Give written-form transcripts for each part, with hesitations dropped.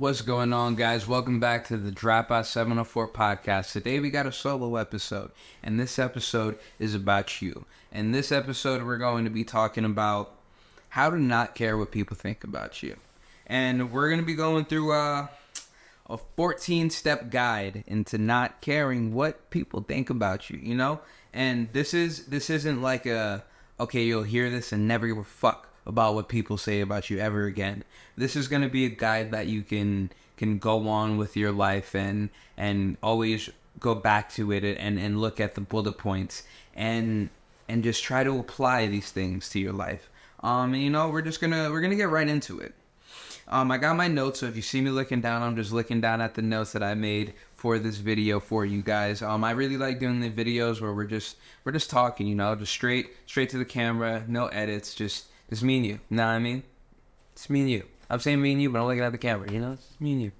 What's going on, guys? Welcome back to the Dropout 704 podcast. Today we got a solo episode, and this episode is about you. In this episode, we're going to be talking about how to not care what people think about you. And we're going to be going through a 14-step guide into not caring what people think about you, you know? And this isn't like okay, you'll hear this and never give a fuck about what people say about you ever again. This is going to be a guide that you can go on with your life and always go back to it and look at the bullet points and just try to apply these things to your life. We're gonna get right into it. I got my notes, so if you see me looking down, I'm just looking down at the notes that I made for this video for you guys. I really like doing the videos where we're just talking, just straight to the camera, no edits, just me and you. Know what I mean? It's me and you. I'm saying me and you, but I'm looking at the camera, It's just me and you.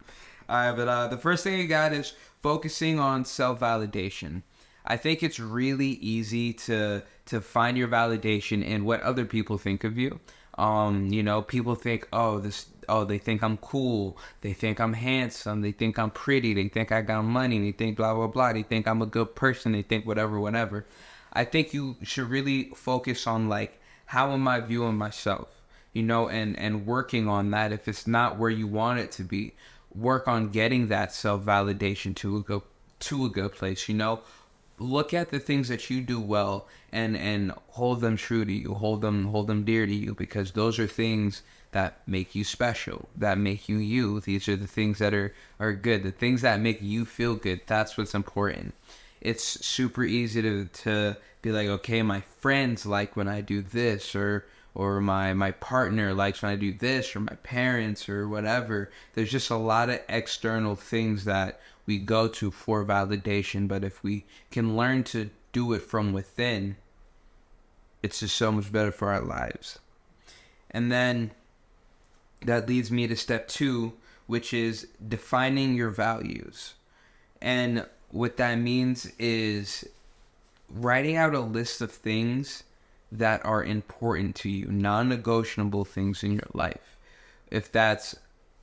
Alright, but the first thing you got is focusing on self-validation. I think it's really easy to find your validation in what other people think of you. People think, they think I'm cool, they think I'm handsome, they think I'm pretty, they think I got money, they think blah, blah, blah, they think I'm a good person, they think whatever. I think you should really focus on, how am I viewing myself, and working on that. If it's not where you want it to be, work on getting that self-validation to a good place, Look at the things that you do well and hold them true to you, hold them dear to you, because those are things that make you special, that make you you. These are the things that are good, the things that make you feel good. That's what's important. It's super easy to be like, okay, my friends like when I do this, or my partner likes when I do this, or my parents, or whatever. There's just a lot of external things that we go to for validation, but if we can learn to do it from within, it's just so much better for our lives. And then that leads me to step 2, which is defining your values. And what that means is writing out a list of things that are important to you, non-negotiable things in your life. If that's,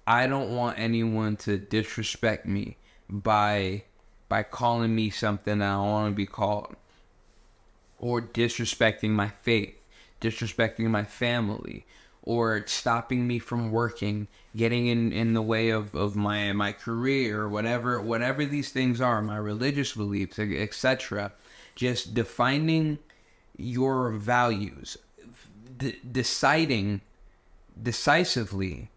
I don't want anyone to disrespect me by calling me something I don't want to be called, or disrespecting my faith, disrespecting my family, or stopping me from working, getting in the way of my career, or whatever these things are, my religious beliefs, etc. Just defining your values, deciding decisively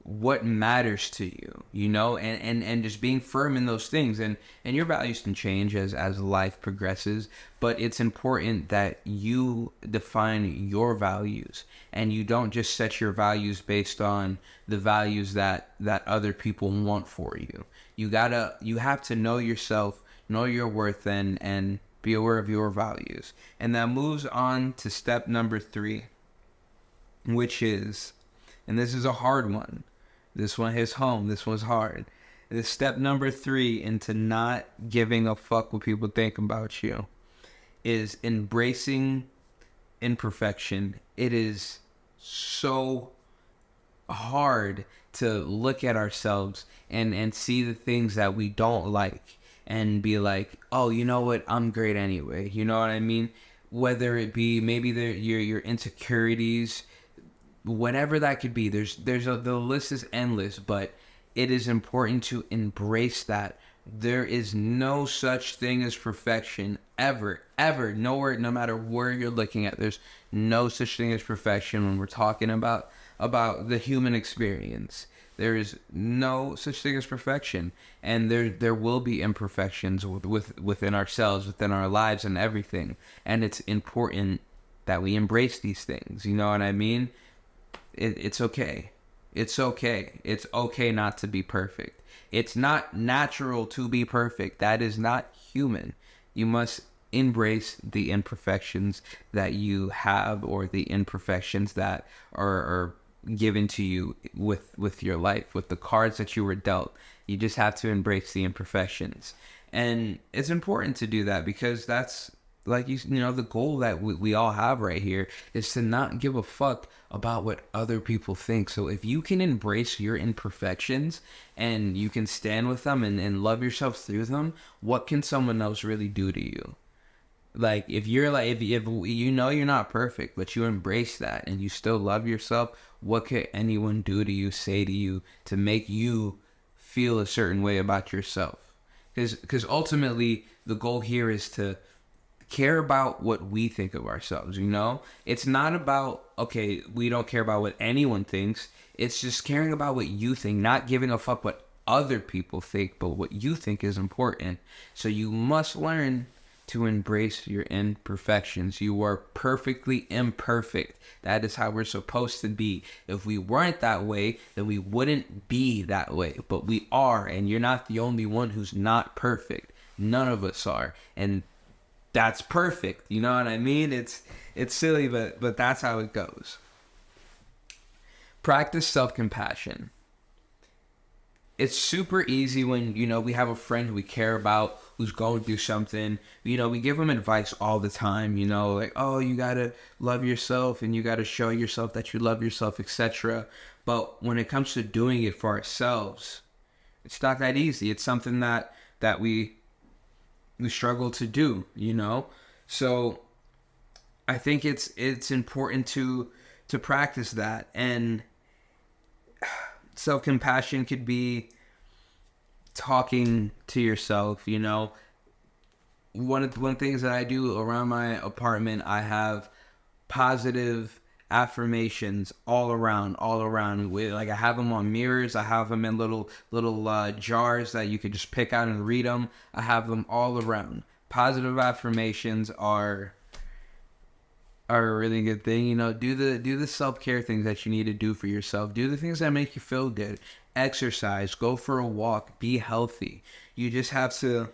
what matters to you, and just being firm in those things. And your values can change as life progresses, but it's important that you define your values, and you don't just set your values based on the values that other people want for you. You have to know yourself, know your worth, and be aware of your values. And that moves on to step number 3, which is, and this is a hard one, this one hits home, this one's hard. This step number 3 into not giving a fuck what people think about you is embracing imperfection. It is so hard to look at ourselves and see the things that we don't like and be like, oh, you know what, I'm great anyway. You know what I mean? Whether it be maybe your insecurities, whatever that could be. The list is endless, but it is important to embrace that. There is no such thing as perfection ever, nowhere, no matter where you're looking at. There's no such thing as perfection when we're talking about the human experience. There is no such thing as perfection, and there will be imperfections within ourselves, within our lives, and everything. And it's important that we embrace these things. You know what I mean? It's okay. It's okay. It's okay not to be perfect. It's not natural to be perfect. That is not human. You must embrace the imperfections that you have, or the imperfections that are given to you with your life, with the cards that you were dealt. You just have to embrace the imperfections. And it's important to do that, because that's like you know, the goal that we all have right here is to not give a fuck about what other people think. So if you can embrace your imperfections and you can stand with them and love yourself through them, what can someone else really do to you? Like if you're like if you know you're not perfect, but you embrace that and you still love yourself, what could anyone do to you, say to you, to make you feel a certain way about yourself? Because ultimately the goal here is to care about what we think of ourselves. You know, it's not about, okay, we don't care about what anyone thinks. It's just caring about what you think, not giving a fuck what other people think, but what you think is important. So you must learn to embrace your imperfections. You are perfectly imperfect. That is how we're supposed to be. If we weren't that way, then we wouldn't be that way. But we are, and you're not the only one who's not perfect. None of us are. And that's perfect. You know what I mean? It's silly, but that's how it goes. Practice self-compassion. It's super easy when, you know, we have a friend who we care about who's going through something. You know, we give them advice all the time, you know, like, oh, you gotta love yourself and you gotta show yourself that you love yourself, etc. But when it comes to doing it for ourselves, it's not that easy. It's something that we struggle to do, you know. So I think it's important to practice that. And self-compassion could be talking to yourself, you know. One things that I do around my apartment, I have positive affirmations all around. With, like, I have them on mirrors, I have them in little jars that you could just pick out and read them. I have them all around. Positive affirmations are a really good thing. You know, do the self-care things that you need to do for yourself. Do the things that make you feel good. Exercise, go for a walk, be healthy. You just have to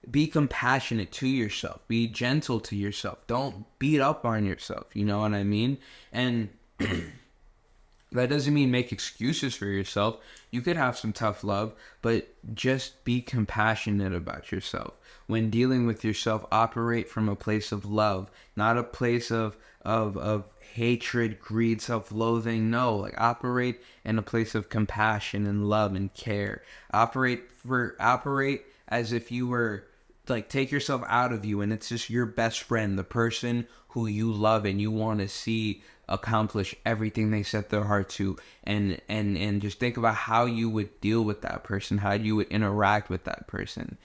be compassionate to yourself. Be gentle to yourself. Don't beat up on yourself. You know what I mean? And that doesn't mean make excuses for yourself. You could have some tough love, but just be compassionate about yourself. When dealing with yourself, operate from a place of love, not a place of hatred, greed, self-loathing. No, like operate in a place of compassion and love and care. Operate as if you were, like, take yourself out of you and it's just your best friend, the person who you love and you want to see accomplish everything they set their heart to, and just think about how you would deal with that person, how you would interact with that person.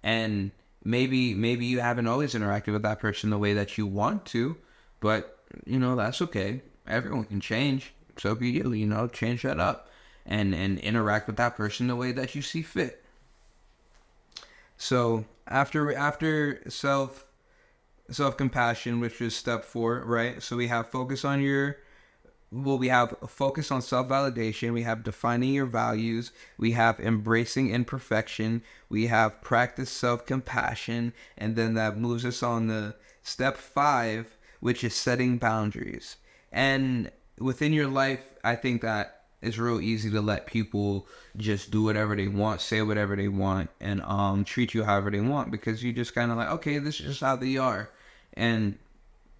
And maybe you haven't always interacted with that person the way that you want to, but you know, that's okay. Everyone can change. So can you. You know, change that up and interact with that person the way that you see fit. So after self-compassion, which is step 4, right? So we have we have a focus on self-validation, we have defining your values, we have embracing imperfection, we have practice self-compassion, and then that moves us on to step 5, which is setting boundaries. And within your life, I think that it's real easy to let people just do whatever they want, say whatever they want, and treat you however they want, because you just kind of like, okay, this is just how they are. And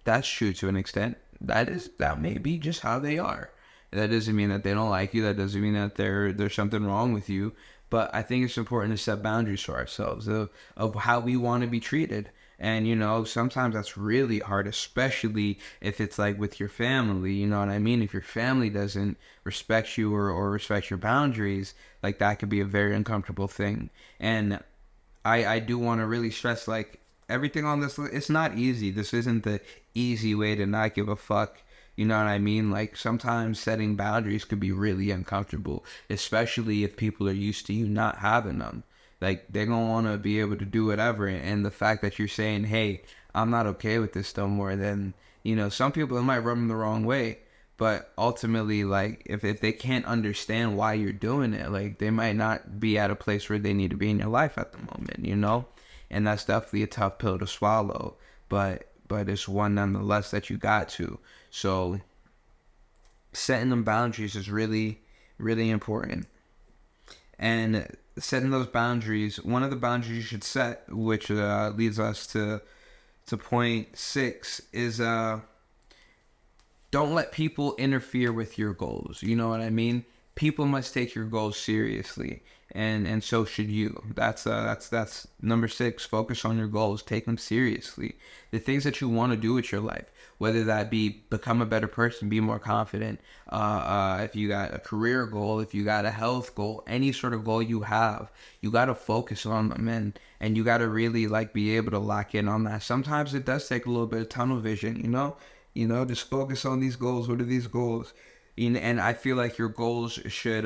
that's true to an extent. That may be just how they are. That doesn't mean that they don't like you. That doesn't mean that there's something wrong with you. But I think it's important to set boundaries for ourselves of how we want to be treated. And, you know, sometimes that's really hard, especially if it's like with your family, you know what I mean? If your family doesn't respect you or respect your boundaries, like, that could be a very uncomfortable thing. And I do want to really stress, like, everything on this, it's not easy. This isn't the easy way to not give a fuck. You know what I mean? Like, sometimes setting boundaries could be really uncomfortable, especially if people are used to you not having them. Like, they're going to want to be able to do whatever. And the fact that you're saying, hey, I'm not okay with this no more, then, you know, some people, it might rub them the wrong way. But ultimately, like, if they can't understand why you're doing it, like, they might not be at a place where they need to be in your life at the moment, you know? And that's definitely a tough pill to swallow. But it's one nonetheless that you got to. So setting them boundaries is really, really important. And setting those boundaries, one of the boundaries you should set, which leads us to to point 6 is don't let people interfere with your goals. You know what I mean? People must take your goals seriously, and so should you. That's number 6. Focus on your goals. Take them seriously. The things that you want to do with your life, whether that be become a better person, be more confident. If you got a career goal, if you got a health goal, any sort of goal you have, you got to focus on them, and you got to really like be able to lock in on that. Sometimes it does take a little bit of tunnel vision, you know. Just focus on these goals. What are these goals? And I feel like your goals should,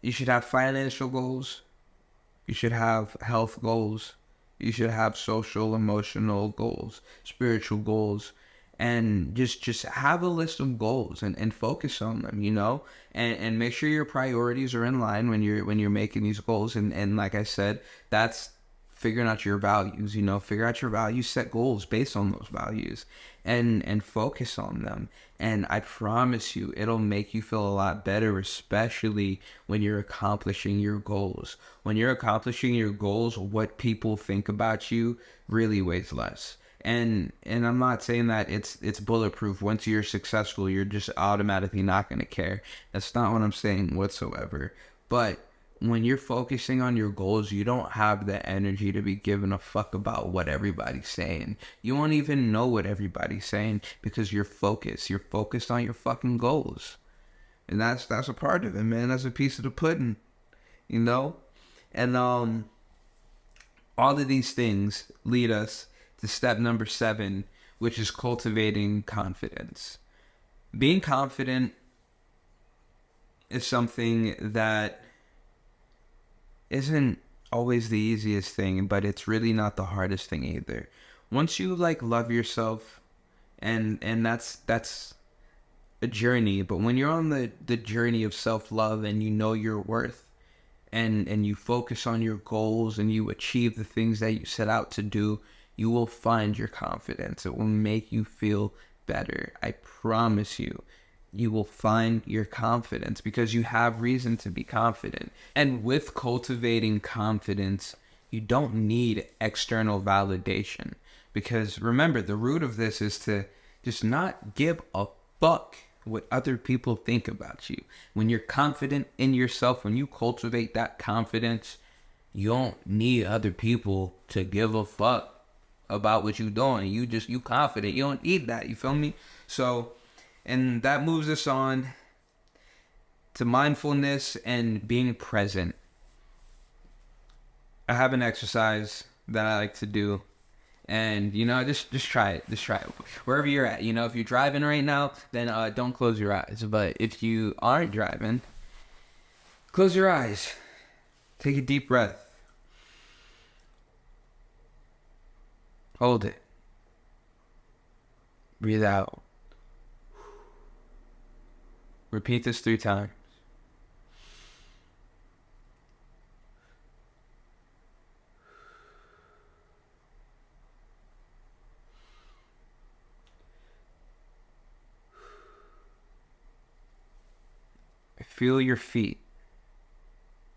you should have financial goals. You should have health goals. You should have social, emotional goals, spiritual goals, and just have a list of goals and focus on them, and make sure your priorities are in line when you're making these goals. And like I said, that's figuring out your values, figure out your values, set goals based on those values, and focus on them. And I promise you, it'll make you feel a lot better, especially when you're accomplishing your goals. When you're accomplishing your goals, what people think about you really weighs less. And I'm not saying that it's bulletproof. Once you're successful, you're just automatically not going to care. That's not what I'm saying whatsoever. But when you're focusing on your goals, you don't have the energy to be giving a fuck about what everybody's saying. You won't even know what everybody's saying because you're focused. You're focused on your fucking goals. And that's a part of it, man. That's a piece of the pudding, And all of these things lead us to step number 7, which is cultivating confidence. Being confident is something that isn't always the easiest thing, but it's really not the hardest thing either. Once you love yourself, and that's a journey, but when you're on the journey of self-love and you know your worth, and you focus on your goals and you achieve the things that you set out to do, you will find your confidence. It will make you feel better. I promise you. You will find your confidence because you have reason to be confident. And with cultivating confidence, you don't need external validation. Because remember, the root of this is to just not give a fuck what other people think about you. When you're confident in yourself, when you cultivate that confidence, you don't need other people to give a fuck about what you're doing. You confident. You don't need that. You feel me? So, and that moves us on to mindfulness and being present. I have an exercise that I like to do. And, just try it. Just try it. Wherever you're at. If you're driving right now, then don't close your eyes. But if you aren't driving, close your eyes. Take a deep breath. Hold it. Breathe out. Repeat this 3 times. Feel your feet.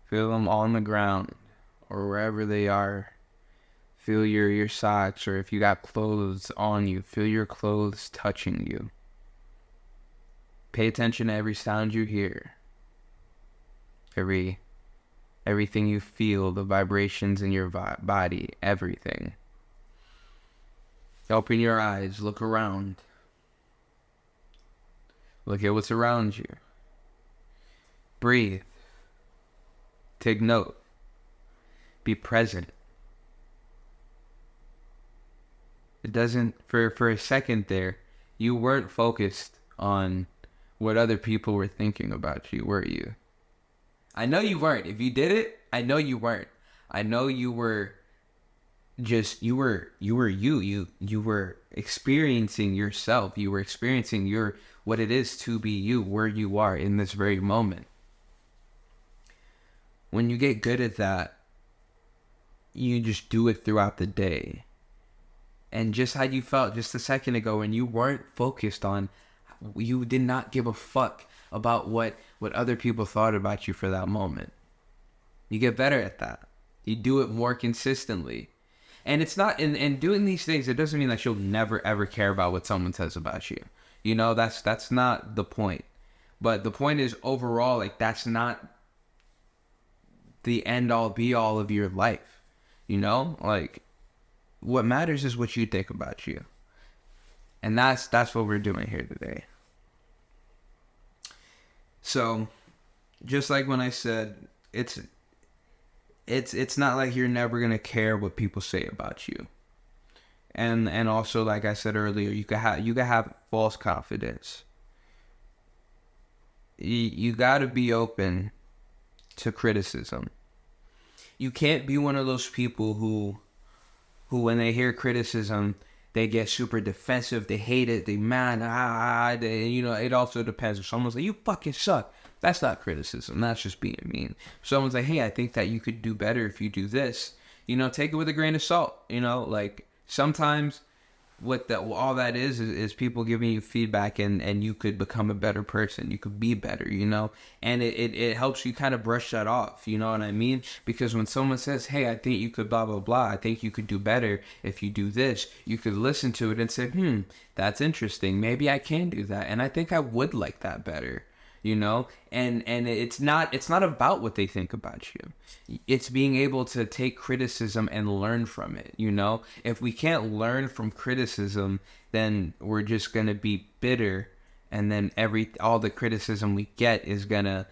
Feel them on the ground or wherever they are. Feel your socks, or if you got clothes on you, feel your clothes touching you. Pay attention to every sound you hear. Everything you feel, the vibrations in your body, everything. Open your eyes, look around. Look at what's around you. Breathe. Take note. Be present. It doesn't, for a second there, you weren't focused on what other people were thinking about you, were you? I know you weren't. If you did it, I know you weren't. I know you were just, you were experiencing yourself. You were experiencing what it is to be you, where you are in this very moment. When you get good at that, you just do it throughout the day. And just how you felt just a second ago when you weren't focused on, you did not give a fuck about what other people thought about you for that moment. You get better at that. You do it more consistently. And it's not, and doing these things, it doesn't mean that you'll never ever care about what someone says about you. You know, that's not the point. But the point is, overall, like, that's not the end all be all of your life. You know, like, what matters is what you think about you. And that's what we're doing here today. So, just like when I said, it's not like you're never gonna care what people say about you. And also, like I said earlier, you can have false confidence. You gotta be open to criticism. You can't be one of those people who when they hear criticism, they get super defensive, they hate it, they mad, you know, it also depends. If someone's like, you fucking suck, that's not criticism, that's just being mean. If someone's like, hey, I think that you could do better if you do this, you know, take it with a grain of salt. You know, like, sometimes all that is people giving you feedback, and you could become a better person, you could be better, you know, and it helps you kind of brush that off, you know what I mean? Because when someone says, hey, I think you could blah blah blah, I think you could do better if you do this, you could listen to it and say, that's interesting, maybe I can do that, and I think I would like that better. You know, and it's not about what they think about you. It's being able to take criticism and learn from it. You know, if we can't learn from criticism, then we're just gonna be bitter, and then all the criticism we get is gonna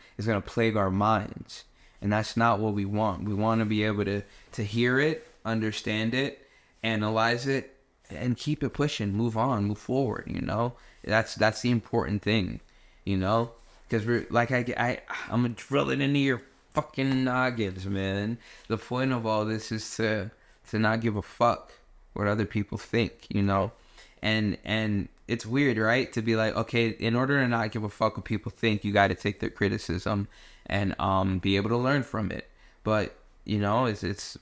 plague our minds, and that's not what we want. We want to be able to hear it, understand it, analyze it, and keep it pushing, move on, move forward. You know, that's the important thing. You know. Because we're like, I'm gonna drill it into your fucking noggins, man. The point of all this is to not give a fuck what other people think, you know. And it's weird, right? To be like, okay, in order to not give a fuck what people think, you got to take their criticism and be able to learn from it. But you know, that's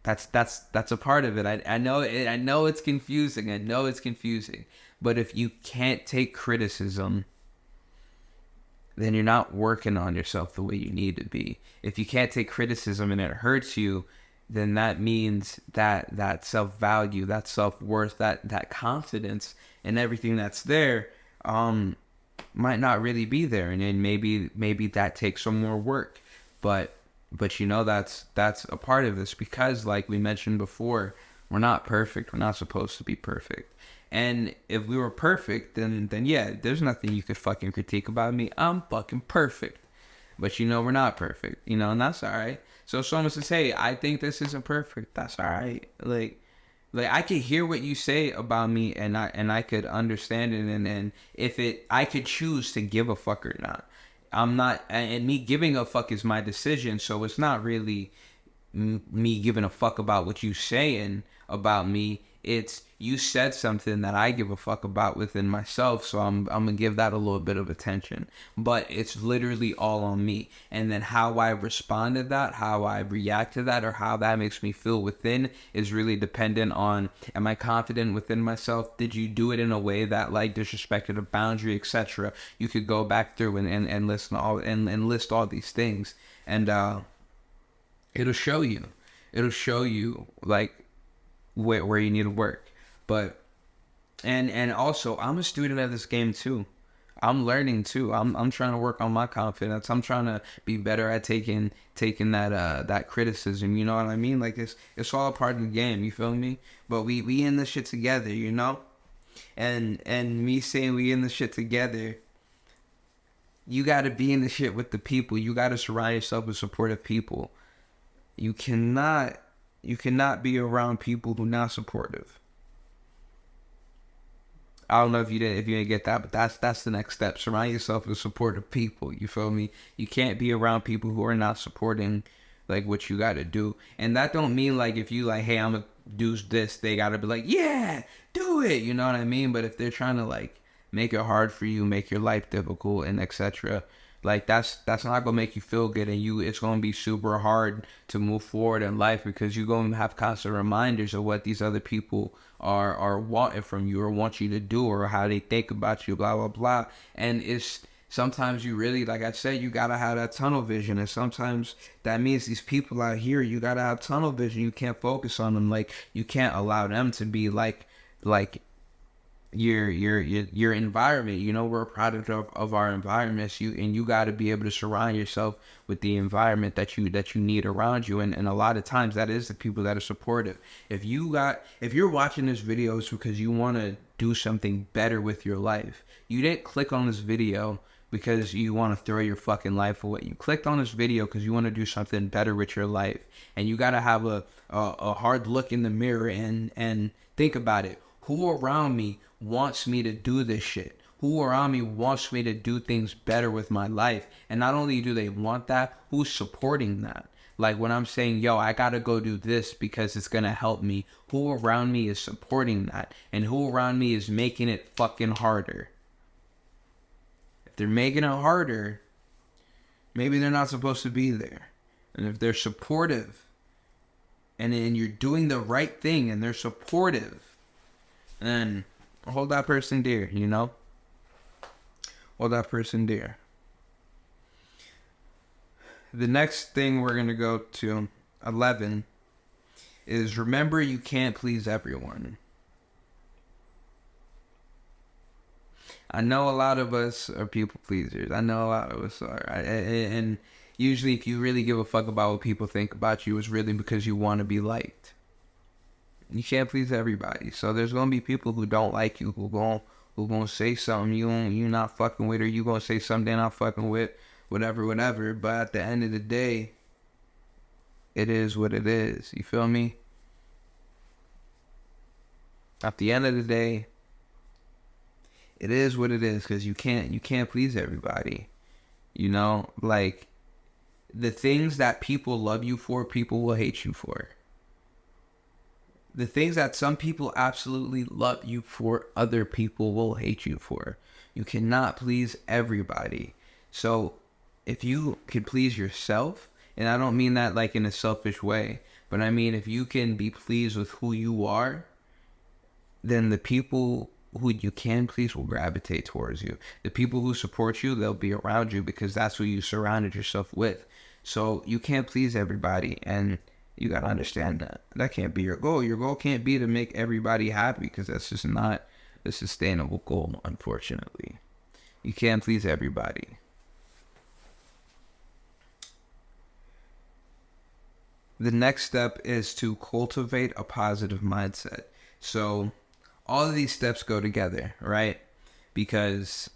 a part of it. I know it's confusing. I know it's confusing. But if you can't take criticism, then you're not working on yourself the way you need to be. If you can't take criticism and it hurts you, then that means that self-value, that self-worth, that confidence and everything that's there might not really be there. And then maybe that takes some more work. But you know, that's a part of this, because like we mentioned before, we're not perfect. We're not supposed to be perfect. And if we were perfect, then yeah, there's nothing you could fucking critique about me. I'm fucking perfect. But you know, we're not perfect, you know, and that's all right. So if someone says, hey, I think this isn't perfect, that's all right. Like I could hear what you say about me, and I could understand it, and if I could choose to give a fuck or not. I'm not, and me giving a fuck is my decision, so it's not really me giving a fuck about what you saying about me. It's you said something that I give a fuck about within myself, so I'm gonna give that a little bit of attention. But it's literally all on me, and then how I respond to that, how I react to that, or how that makes me feel within is really dependent on, am I confident within myself? Did you do it in a way that like disrespected a boundary, etc.? You could go back through and listen and list all these things, and it'll show you like where you need to work. But and also, I'm a student of this game too. I'm learning too. I'm trying to work on my confidence. I'm trying to be better at taking that criticism. You know what I mean? Like it's all a part of the game. You feel me? But we in this shit together. You know? And me saying we in this shit together, you got to be in the shit with the people. You got to surround yourself with supportive people. You cannot be around people who are not supportive. I don't know if you didn't get that, but that's the next step. Surround yourself with supportive people. You feel me? You can't be around people who are not supporting like what you got to do. And that don't mean like if you like, hey, I'm gonna do this, they got to be like, yeah, do it. You know what I mean? But if they're trying to like make it hard for you, make your life difficult, and etc., like that's not gonna make you feel good, and it's gonna be super hard to move forward in life, because you're gonna have constant reminders of what these other people are wanting from you, or want you to do, or how they think about you, blah blah blah. And Sometimes you really, like I said, you gotta have that tunnel vision, and sometimes that means these people out here, you gotta have tunnel vision. You can't focus on them. Like, you can't allow them to be like your environment. You know, we're a product of our environments. You got to be able to surround yourself with the environment that you need around you, and a lot of times that is the people that are supportive. If you're watching this video, it's because you want to do something better with your life. You didn't click on this video because you want to throw your fucking life away. You clicked on this video because you want to do something better with your life, and you got to have a hard look in the mirror and think about it. Who around me wants me to do this shit? Who around me wants me to do things better with my life? And not only do they want that, who's supporting that? Like, when I'm saying, yo, I gotta go do this because it's gonna help me, who around me is supporting that? And who around me is making it fucking harder? If they're making it harder, maybe they're not supposed to be there. And if they're supportive, and then you're doing the right thing and they're supportive, then hold that person dear, you know? Hold that person dear. The next thing we're going to go to, 11, is remember you can't please everyone. I know a lot of us are people pleasers. I know a lot of us are. And usually if you really give a fuck about what people think about you, it's really because you want to be liked. You can't please everybody. So there's gonna be people who don't like you, who gonna say something you not fucking with, or you gonna say something they're not fucking with, whatever. But at the end of the day, it is what it is. You feel me? At the end of the day, it is what it is, because you can't please everybody. You know, like, the things that people love you for, people will hate you for. The things that some people absolutely love you for, other people will hate you for. You cannot please everybody. So if you can please yourself, and I don't mean that like in a selfish way, but I mean if you can be pleased with who you are, then the people who you can please will gravitate towards you. The people who support you, they'll be around you because that's who you surrounded yourself with. So you can't please everybody, and you gotta understand that. That can't be your goal. Your goal can't be to make everybody happy, because that's just not a sustainable goal, unfortunately. You can't please everybody. The next step is to cultivate a positive mindset. So all of these steps go together, right? Because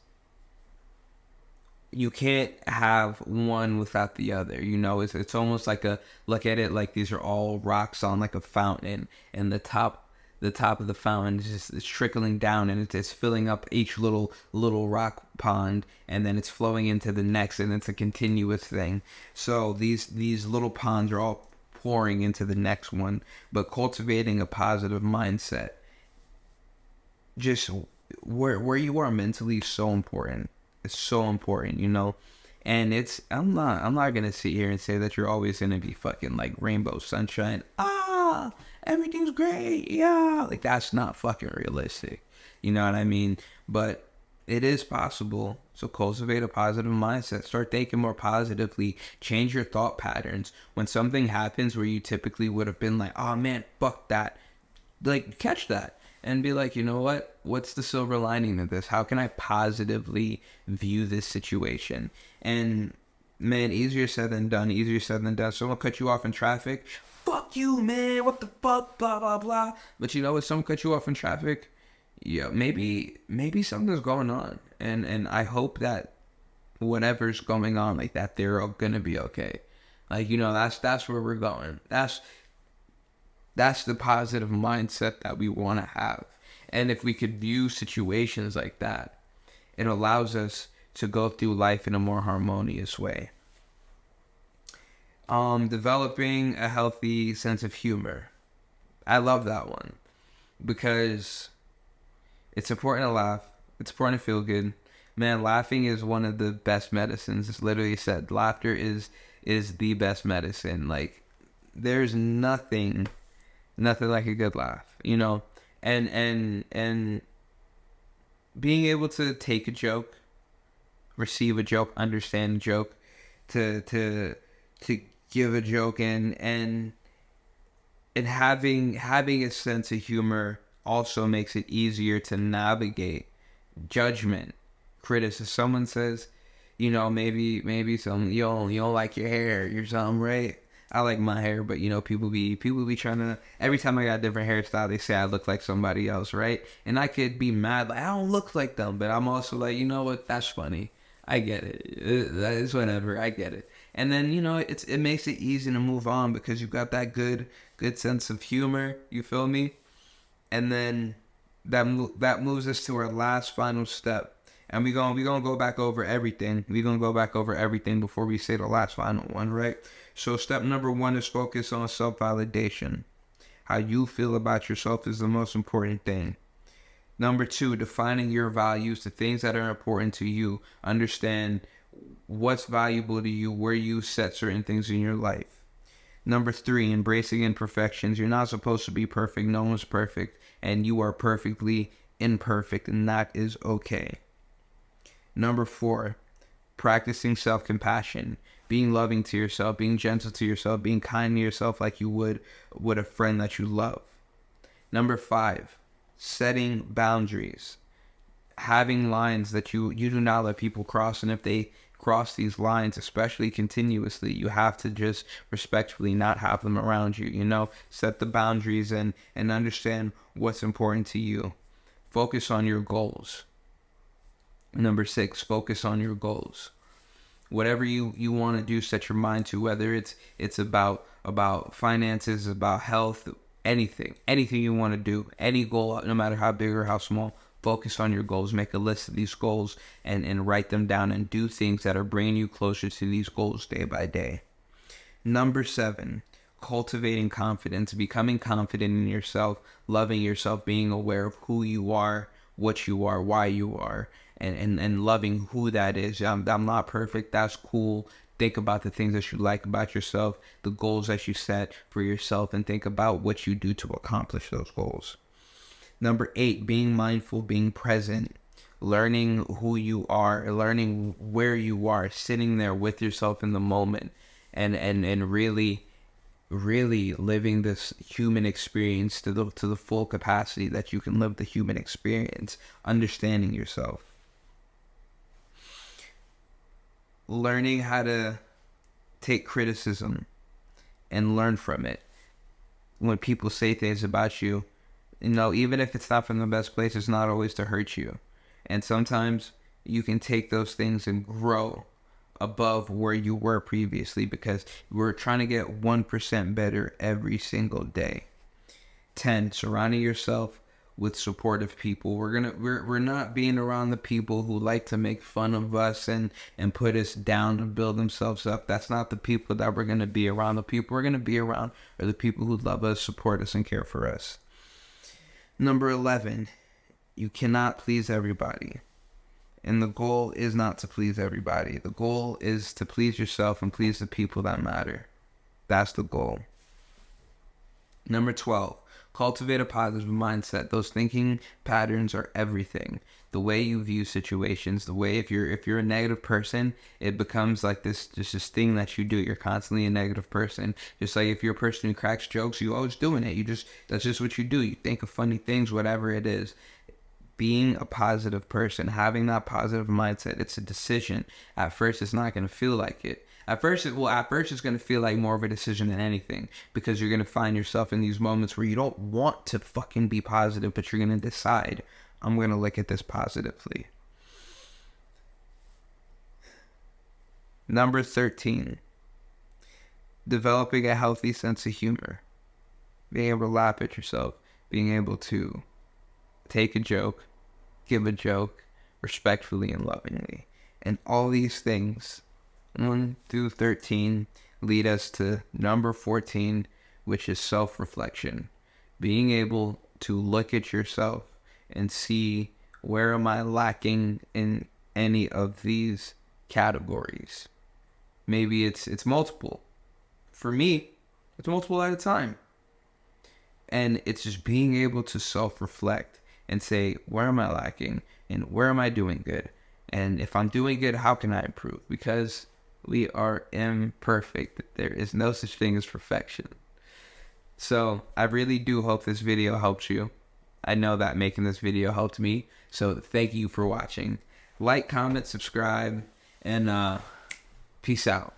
you can't have one without the other. You know, it's almost like look at it like these are all rocks on like a fountain, and the top of the fountain is just, it's trickling down, and it's filling up each little rock pond, and then it's flowing into the next, and it's a continuous thing. So these little ponds are all pouring into the next one. But cultivating a positive mindset, just where you are mentally, is so important. It's so important, you know. And I'm not gonna sit here and say that you're always gonna be fucking like rainbow sunshine. Everything's great, yeah. Like, that's not fucking realistic. You know what I mean? But it is possible. So cultivate a positive mindset. Start thinking more positively. Change your thought patterns. When something happens where you typically would have been like, oh man, fuck that. Like, catch that and be like, you know what? What's the silver lining of this? How can I positively view this situation? And man, easier said than done. Someone cut you off in traffic. Fuck you, man. What the fuck? Blah, blah, blah. But you know what? Someone cut you off in traffic. Yeah, maybe something's going on. And I hope that whatever's going on, like, that they're all gonna be okay. Like, you know, that's where we're going. That's the positive mindset that we want to have. And if we could view situations like that, it allows us to go through life in a more harmonious way. Developing a healthy sense of humor. I love that one, because it's important to laugh. It's important to feel good. Man, laughing is one of the best medicines. It's literally said, laughter is the best medicine. Like, there's nothing like a good laugh, you know. And being able to take a joke, receive a joke, understand a joke, to give a joke, and having a sense of humor also makes it easier to navigate judgment, criticism. Someone says, maybe some you don't like your hair or something, right? I like my hair, but people be trying to. Every time I got a different hairstyle, they say I look like somebody else, right? And I could be mad, like I don't look like them, but I'm also like, you know what? That's funny. I get it. That is whatever. I get it. And then it makes it easy to move on because you've got that good sense of humor. You feel me? And then that moves us to our last final step. And we gonna go back over everything. We're gonna go back over everything before we say the last final one, right? So step number 1 is focus on self-validation. How you feel about yourself is the most important thing. Number 2, defining your values, the things that are important to you. Understand what's valuable to you, where you set certain things in your life. Number 3, embracing imperfections. You're not supposed to be perfect. No one's perfect. And you are perfectly imperfect, and that is okay. Number 4, practicing self-compassion. Being loving to yourself, being gentle to yourself, being kind to yourself like you would with a friend that you love. Number 5, setting boundaries. Having lines that you do not let people cross, and if they cross these lines, especially continuously, you have to just respectfully not have them around you. Set the boundaries and understand what's important to you. Focus on your goals. Number 6, focus on your goals. Whatever you want to do, set your mind to, whether it's about finances, about health, anything you want to do, any goal, no matter how big or how small. Focus on your goals. Make a list of these goals and write them down and do things that are bringing you closer to these goals day by day. Number 7, cultivating confidence, becoming confident in yourself, loving yourself, being aware of who you are, what you are, why you are, and loving who that is. I'm not perfect. That's cool. Think about the things that you like about yourself, the goals that you set for yourself, and think about what you do to accomplish those goals. Number 8, being mindful, being present, learning who you are, learning where you are, sitting there with yourself in the moment, and really living this human experience to the full capacity that you can live the human experience, understanding yourself. Learning how to take criticism and learn from it. When people say things about you, even if it's not from the best place, it's not always to hurt you. And sometimes you can take those things and grow above where you were previously, because we're trying to get 1% better every single day. 10, surrounding yourself with supportive people. We're not being around the people who like to make fun of us and put us down and build themselves up. That's not the people that we're gonna be around. The people we're gonna be around are the people who love us, support us, and care for us. Number 11, you cannot please everybody. And the goal is not to please everybody. The goal is to please yourself and please the people that matter. That's the goal. Number 12, cultivate a positive mindset. Those thinking patterns are everything. The way you view situations, the way if you're a negative person, it becomes like this thing that you do. You're constantly a negative person. Just like if you're a person who cracks jokes, you're always doing it. That's just what you do. You think of funny things, whatever it is. Being a positive person, having that positive mindset, it's a decision. At first, it's not going to feel like it. At first, it's going to feel like more of a decision than anything, because you're going to find yourself in these moments where you don't want to fucking be positive, but you're going to decide, I'm going to look at this positively. Number 13, developing a healthy sense of humor. Being able to laugh at yourself, being able to take a joke, give a joke, respectfully and lovingly. And all these things, 1 through 13, lead us to number 14, which is self-reflection. Being able to look at yourself and see, where am I lacking in any of these categories? Maybe it's multiple. For me, it's multiple at a time. And it's just being able to self-reflect and say, where am I lacking and where am I doing good? And if I'm doing good, how can I improve? Because we are imperfect. There is no such thing as perfection. So I really do hope this video helps you. I know that making this video helped me. So thank you for watching. Like, comment, subscribe, and peace out.